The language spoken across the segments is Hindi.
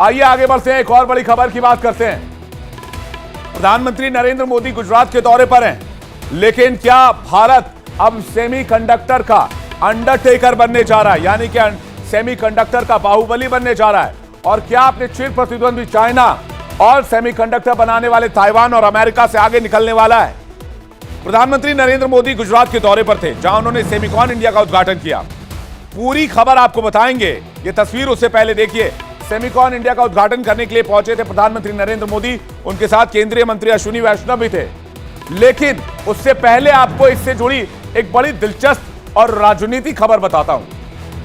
आइए आगे बढ़ते हैं, एक और बड़ी खबर की बात करते हैं। प्रधानमंत्री नरेंद्र मोदी गुजरात के दौरे पर हैं, लेकिन क्या भारत अब सेमीकंडक्टर का अंडरटेकर बनने जा रहा है, यानी कि सेमीकंडक्टर का बाहुबली बनने जा रहा है? और क्या अपने चिर प्रतिद्वंदी चाइना और सेमीकंडक्टर बनाने वाले ताइवान और अमेरिका से आगे निकलने वाला है? प्रधानमंत्री नरेंद्र मोदी गुजरात के दौरे पर थे, जहां उन्होंने सेमिकॉन इंडिया का उद्घाटन किया। पूरी खबर आपको बताएंगे, ये तस्वीर उससे पहले देखिए। सेमिकॉन इंडिया का उद्घाटन करने के लिए पहुंचे थे प्रधानमंत्री नरेंद्र मोदी, उनके साथ केंद्रीय मंत्री अश्विनी वैष्णव भी थे। लेकिन उससे पहले आपको इससे जुड़ी एक बड़ी दिलचस्प और राजनीतिक खबर बताता हूं।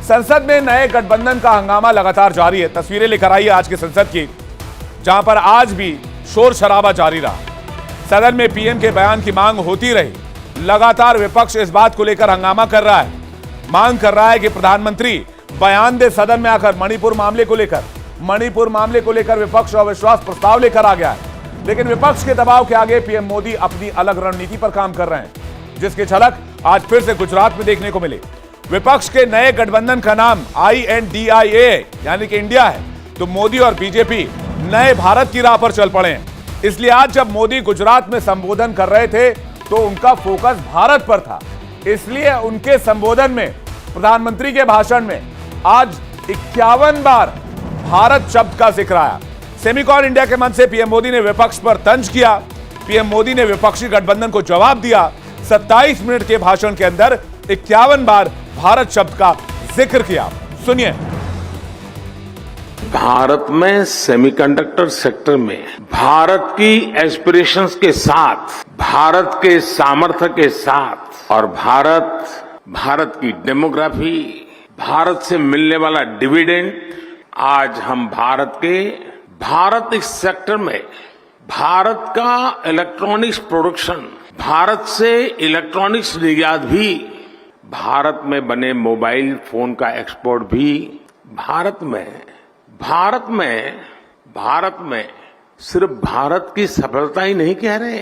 संसद में नए गठबंधन का हंगामा लगातार जारी है। तस्वीरें लेकर आई है आज की संसद की, जहां पर आज भी शोर शराबा जारी रहा। सदन में पीएम के बयान की मांग होती रही। लगातार विपक्ष इस बात को लेकर हंगामा कर रहा है, मांग कर रहा है कि प्रधानमंत्री बयान दे। सदन में आकर मणिपुर मामले को लेकर विपक्ष अविश्वास प्रस्ताव लेकर आ गया है, लेकिन विपक्ष के दबाव के आगे पीएम मोदी अपनी अलग रणनीति पर काम कर रहे हैं, जिसकी झलक आज फिर से गुजरात में देखने को मिली। विपक्ष के नए गठबंधन का नाम INDIA यानी कि इंडिया है, तो मोदी और बीजेपी नए भारत की राह पर चल पड़े हैं। इसलिए आज जब मोदी गुजरात में संबोधन कर रहे थे तो उनका फोकस भारत पर था। इसलिए उनके संबोधन में, प्रधानमंत्री के भाषण में आज 51 बार भारत शब्द का जिक्र आया। सेमिकॉन इंडिया के मंच से पीएम मोदी ने विपक्ष पर तंज किया। पीएम मोदी ने विपक्षी गठबंधन को जवाब दिया। 27 मिनट के भाषण के अंदर 51 बार भारत शब्द का जिक्र किया। सुनिए। भारत में सेमीकंडक्टर सेक्टर में भारत की एस्पिरेशंस के साथ, भारत के सामर्थ्य के साथ और भारत की डेमोग्राफी, भारत से मिलने वाला डिविडेंड, आज हम भारत इस सेक्टर में भारत का इलेक्ट्रॉनिक्स प्रोडक्शन, भारत से इलेक्ट्रॉनिक्स निर्यात भी, भारत में बने मोबाइल फोन का एक्सपोर्ट भी भारत में सिर्फ भारत की सफलता ही नहीं कह रहे,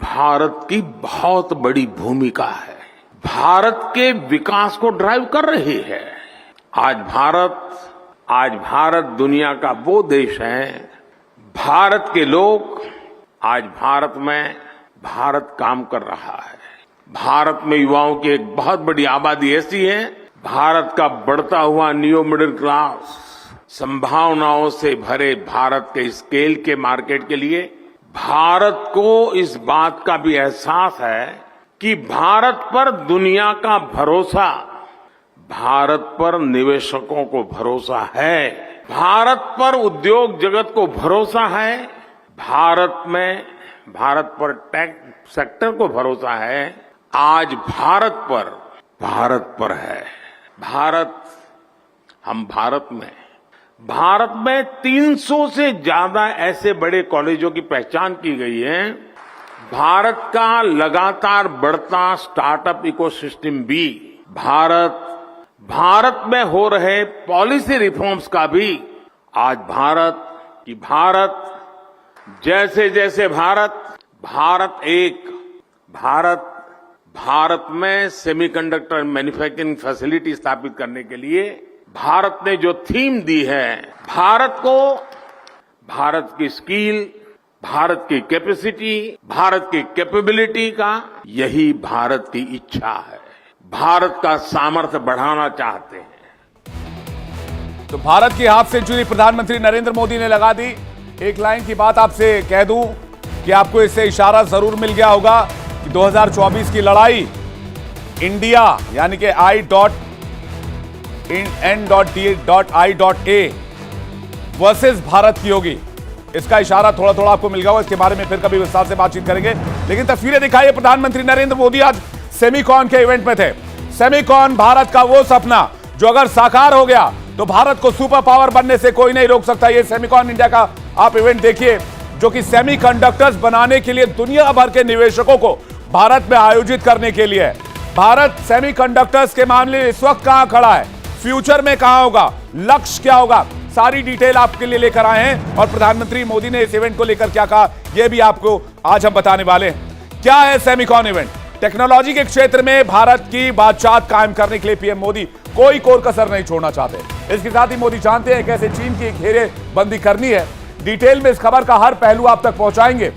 भारत की बहुत बड़ी भूमिका है, भारत के विकास को ड्राइव कर रही है। आज भारत दुनिया का वो देश है, भारत के लोग, आज भारत काम कर रहा है। भारत में युवाओं की एक बहुत बड़ी आबादी ऐसी है, भारत का बढ़ता हुआ न्यू मिडिल क्लास, संभावनाओं से भरे भारत के स्केल के मार्केट के लिए भारत को इस बात का भी एहसास है कि भारत पर दुनिया का भरोसा, भारत पर निवेशकों को भरोसा है, भारत पर उद्योग जगत को भरोसा है, भारत पर टेक सेक्टर को भरोसा है। आज भारत पर है। भारत में 300 से ज्यादा ऐसे बड़े कॉलेजों की पहचान की गई है। भारत का लगातार बढ़ता स्टार्टअप इकोसिस्टम भी, भारत में हो रहे पॉलिसी रिफॉर्म्स का भी आज भारत जैसे भारत में सेमीकंडक्टर मैन्युफैक्चरिंग फैसिलिटी स्थापित करने के लिए भारत ने जो थीम दी है, भारत की स्किल, भारत की कैपेसिटी, भारत की कैपेबिलिटी का, यही भारत की इच्छा है। भारत का सामर्थ्य बढ़ाना चाहते हैं। तो भारत की हाथ से जुड़ी प्रधानमंत्री नरेंद्र मोदी ने लगा दी। एक लाइन की बात आपसे कह दूं कि आपको इससे इशारा जरूर मिल गया होगा कि 2024 की लड़ाई इंडिया यानी कि I.N.D.I.A वर्सेस भारत की होगी। इसका इशारा थोड़ा थोड़ा आपको मिल गया होगा। इसके बारे में फिर कभी विस्तार से बातचीत करेंगे, लेकिन तस्वीरें दिखाइए। प्रधानमंत्री नरेंद्र मोदी आज सेमिकॉन के इवेंट में थे। सेमिकॉन भारत का वो सपना जो अगर साकार हो गया तो भारत को सुपर पावर बनने से कोई नहीं रोक सकता। ये सेमिकॉन इंडिया का आप इवेंट देखिए, जो कि सेमीकंडक्टर्स बनाने के लिए दुनिया भर के निवेशकों को भारत में आयोजित करने के लिए। भारत सेमीकंडक्टर्स के मामले में इस वक्त कहां खड़ा है, फ्यूचर में कहां होगा, लक्ष्य क्या होगा, सारी डिटेल आपके लिए लेकर आए हैं। और प्रधानमंत्री मोदी ने इस इवेंट को लेकर क्या कहा, यह भी आपको आज हम बताने वाले हैं। क्या है सेमिकॉन इवेंट? टेक्नोलॉजी के क्षेत्र में भारत की बादशाहत कायम करने के लिए पीएम मोदी कोई कोर कसर नहीं छोड़ना चाहते। इसके साथ ही मोदी जानते हैं कैसे चीन की घेरेबंदी करनी है। डिटेल में इस खबर का हर पहलू आप तक पहुंचाएंगे,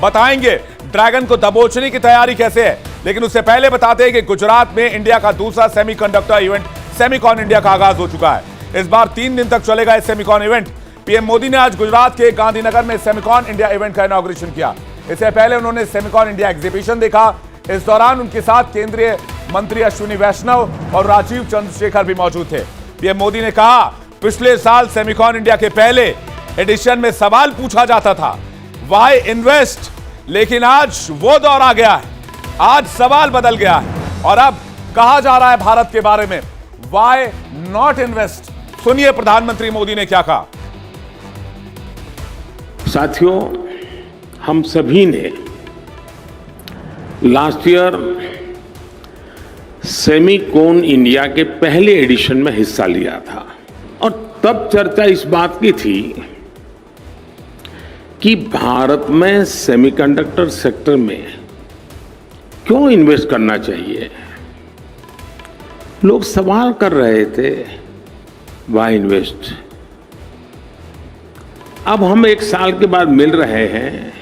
बताएंगे ड्रैगन को दबोचने की तैयारी कैसे है। लेकिन उससे पहले बताते हैं कि गुजरात में इंडिया का दूसरा सेमीकंडक्टर इवेंट सेमिकॉन इंडिया का आगाज हो चुका है। इस बार 3 दिन तक चलेगा इस सेमिकॉन इवेंट। पीएम मोदी ने आज गुजरात के गांधीनगर में सेमिकॉन इंडिया इवेंट का इनॉग्रेशन किया। इससे पहले उन्होंने सेमिकॉन इंडिया एग्जीबिशन देखा। इस दौरान उनके साथ केंद्रीय मंत्री अश्विनी वैष्णव और राजीव चंद्रशेखर भी मौजूद थे। पीएम मोदी ने कहा, पिछले साल सेमिकॉन इंडिया के पहले एडिशन में सवाल पूछा जाता था, व्हाई इन्वेस्ट, लेकिन आज वो दौर आ गया है। आज सवाल बदल गया है और अब कहा जा रहा है भारत के बारे में, व्हाई नॉट इन्वेस्ट। सुनिए प्रधानमंत्री मोदी ने क्या कहा। साथियों, हम सभी ने लास्ट ईयर सेमिकॉन इंडिया के पहले एडिशन में हिस्सा लिया था और तब चर्चा इस बात की थी कि भारत में सेमीकंडक्टर सेक्टर में क्यों इन्वेस्ट करना चाहिए। लोग सवाल कर रहे थे, व्हाई इन्वेस्ट। अब हम 1 साल के बाद मिल रहे हैं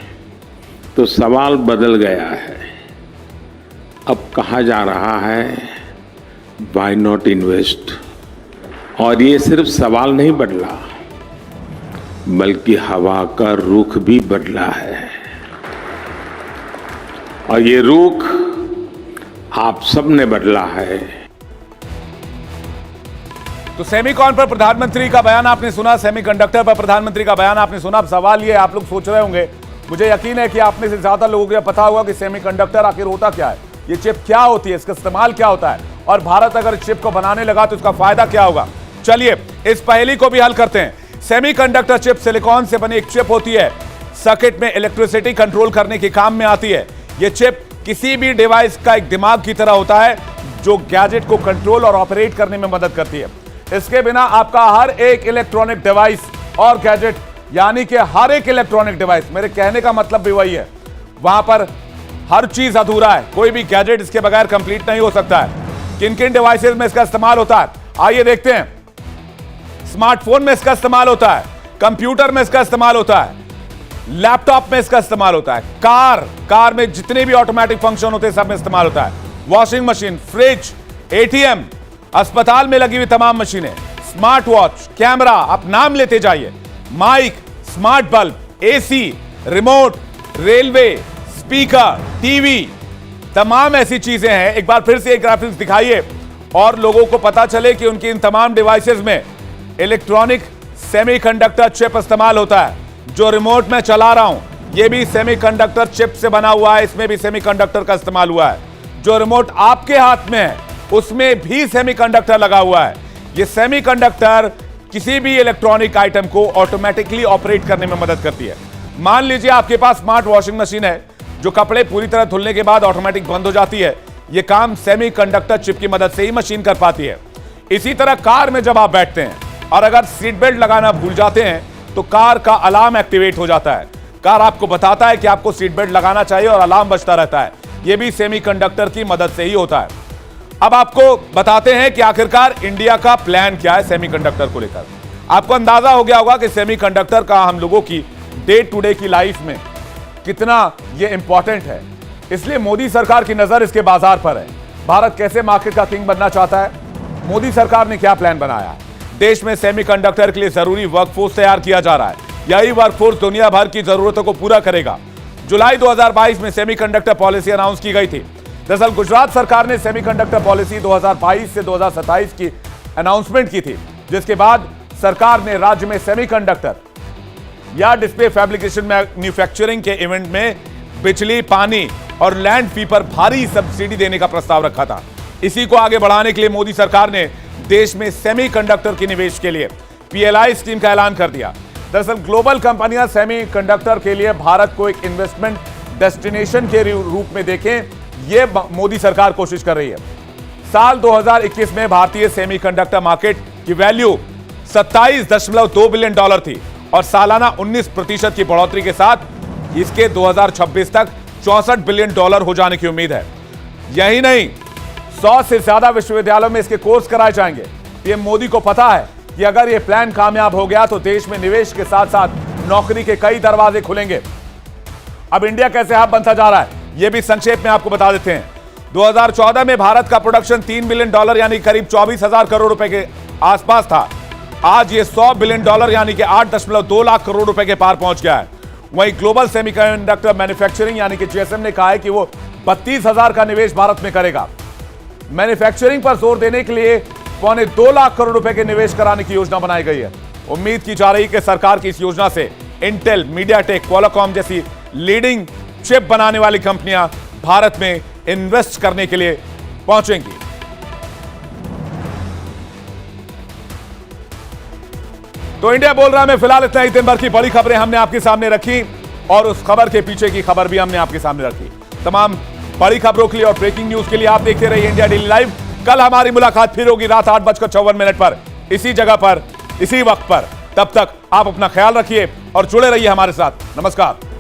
तो सवाल बदल गया है। अब कहा जा रहा है, व्हाई नॉट इन्वेस्ट। और ये सिर्फ सवाल नहीं बदला, बल्कि हवा का रुख भी बदला है। और ये रुख आप सब ने बदला है। तो सेमिकॉन पर प्रधानमंत्री का बयान आपने सुना, सेमीकंडक्टर पर प्रधानमंत्री का बयान आपने सुना। अब सवाल ये आप लोग सोच रहे होंगे, मुझे यकीन है कि आप में से ज्यादा लोगों को पता होगा कि सेमीकंडक्टर आखिर होता क्या है, ये चिप क्या होती है, इसका इस्तेमाल क्या होता है, और भारत अगर चिप को बनाने लगा तो इसका फायदा क्या होगा। चलिए इस पहेली को भी हल करते हैं। सेमीकंडक्टर चिप सिलिकॉन से बनी एक चिप होती है, सर्किट में इलेक्ट्रिसिटी कंट्रोल करने के काम में आती है। यह चिप किसी भी डिवाइस का एक दिमाग की तरह होता है जो गैजेट को कंट्रोल और ऑपरेट करने में मदद करती है। इसके बिना आपका हर एक इलेक्ट्रॉनिक डिवाइस और गैजेट, यानी कि हर एक इलेक्ट्रॉनिक डिवाइस, मेरे कहने का मतलब भी वही है, वहां पर हर चीज अधूरा है। कोई भी गैजेट इसके बगैर कंप्लीट नहीं हो सकता है। किन किन डिवाइसेस में इसका इस्तेमाल होता है, आइए देखते हैं। स्मार्टफोन में इसका इस्तेमाल होता है, कंप्यूटर में इसका इस्तेमाल होता है, लैपटॉप में इसका इस्तेमाल होता है, कार में जितने भी ऑटोमेटिक फंक्शन होते हैं सब में इस्तेमाल होता है, वॉशिंग मशीन, फ्रिज, एटीएम, अस्पताल में लगी हुई तमाम मशीनें, स्मार्ट वॉच, कैमरा, आप नाम लेते जाइए, mike, smart bulb, AC, remote, railway, speaker, TV, तमाम ऐसी चीजें हैं। एक बार फिर से एक ग्राफिक्स दिखाइए और लोगों को पता चले कि उनकी इन तमाम डिवाइसेस में इलेक्ट्रॉनिक सेमीकंडक्टर चिप इस्तेमाल होता है। जो रिमोट में चला रहा हूं यह भी सेमीकंडक्टर चिप से बना हुआ है, इसमें भी सेमीकंडक्टर का इस्तेमाल हुआ है। जो रिमोट आपके हाथ में है उसमें भी सेमीकंडक्टर लगा हुआ है। यह सेमीकंडक्टर किसी भी इलेक्ट्रॉनिक आइटम को ऑटोमेटिकली ऑपरेट करने में मदद करती है। मान लीजिए आपके पास स्मार्ट वॉशिंग मशीन है जो कपड़े पूरी तरह धुलने के बाद ऑटोमेटिक बंद हो जाती है। यह काम सेमीकंडक्टर चिप की मदद से ही मशीन कर पाती है। इसी तरह कार में जब आप बैठते हैं और अगर सीट बेल्ट लगाना भूल जाते हैं तो कार का अलार्म एक्टिवेट हो जाता है। कार आपको बताता है कि आपको सीट बेल्ट लगाना चाहिए और अलार्म बजता रहता है। यह भी सेमीकंडक्टर की मदद से ही होता है। अब आपको बताते हैं कि आखिरकार इंडिया का प्लान क्या है सेमीकंडक्टर को लेकर। आपको अंदाजा हो गया होगा कि सेमीकंडक्टर का हम लोगों की डे टू डे की लाइफ में कितना यह इंपॉर्टेंट है। इसलिए मोदी सरकार की नजर इसके बाजार पर है। भारत कैसे मार्केट का किंग बनना चाहता है, मोदी सरकार ने क्या प्लान बनाया है। देश में सेमीकंडक्टर के लिए जरूरी वर्कफोर्स तैयार किया जा रहा है। यही वर्कफोर्स दुनिया भर की जरूरतों को पूरा करेगा। जुलाई 2022 में सेमीकंडक्टर पॉलिसी अनाउंस की गई थी। दरअसल गुजरात सरकार ने सेमीकंडक्टर पॉलिसी 2022 से 2027 की अनाउंसमेंट की थी, जिसके बाद सरकार ने राज्य में सेमीकंडक्टर या डिस्प्ले फैब्रिकेशन मैन्युफैक्चरिंग के इवेंट में बिजली, पानी और लैंड फी पर भारी सब्सिडी देने का प्रस्ताव रखा था। इसी को आगे बढ़ाने के लिए मोदी सरकार ने देश में सेमीकंडक्टर के निवेश के लिए पीएलआई स्कीम का ऐलान कर दिया। दरअसल ग्लोबल कंपनियां सेमीकंडक्टर के लिए भारत को एक इन्वेस्टमेंट डेस्टिनेशन के रूप में देखें, यह मोदी सरकार कोशिश कर रही है। साल 2021 में भारतीय सेमीकंडक्टर मार्केट की वैल्यू $27.2 बिलियन थी और सालाना 19% की बढ़ोतरी के साथ इसके 2026 तक 64 बिलियन डॉलर हो जाने की उम्मीद है। यही नहीं, 100 से ज्यादा विश्वविद्यालयों में इसके कोर्स कराए जाएंगे। पीएम मोदी को पता है कि अगर यह प्लान कामयाब हो गया तो देश में निवेश के साथ साथ नौकरी के कई दरवाजे खुलेंगे। अब इंडिया कैसे हब बनता जा रहा है, यह भी संक्षेप में आपको बता देते हैं। 2014 में भारत का प्रोडक्शन 3 बिलियन डॉलर यानी करीब 24,000 करोड़ रुपए के आसपास था। आज ये 100 बिलियन डॉलर यानी कि 8.2 लाख करोड़ रुपए के पार पहुंच गया है। वहीं ग्लोबल सेमीकंडक्टर मैन्युफैक्चरिंग यानी कि जीएसएम ने कहा है कि वो 32,000 का निवेश भारत में करेगा। मैन्युफैक्चरिंग पर जोर देने के लिए 2.25 लाख करोड़ रुपए के निवेश कराने की योजना बनाई गई है। उम्मीद की जा रही है कि सरकार की इस योजना से इंटेल, मीडियाटेक, क्वालकॉम जैसी लीडिंग चिप बनाने वाली कंपनियां भारत में इन्वेस्ट करने के लिए पहुंचेंगी। तो इंडिया बोल रहा है में फिलहाल इतना ही। दिन भर की बड़ी खबरें हमने आपके सामने रखी और उस खबर के पीछे की खबर भी हमने आपके सामने रखी। तमाम बड़ी खबरों के लिए और ब्रेकिंग न्यूज के लिए आप देखते रहिए इंडिया डेली लाइव। कल हमारी मुलाकात फिर होगी रात 8:54 पर, इसी जगह पर, इसी वक्त पर। तब तक आप अपना ख्याल रखिए और जुड़े रहिए हमारे साथ। नमस्कार।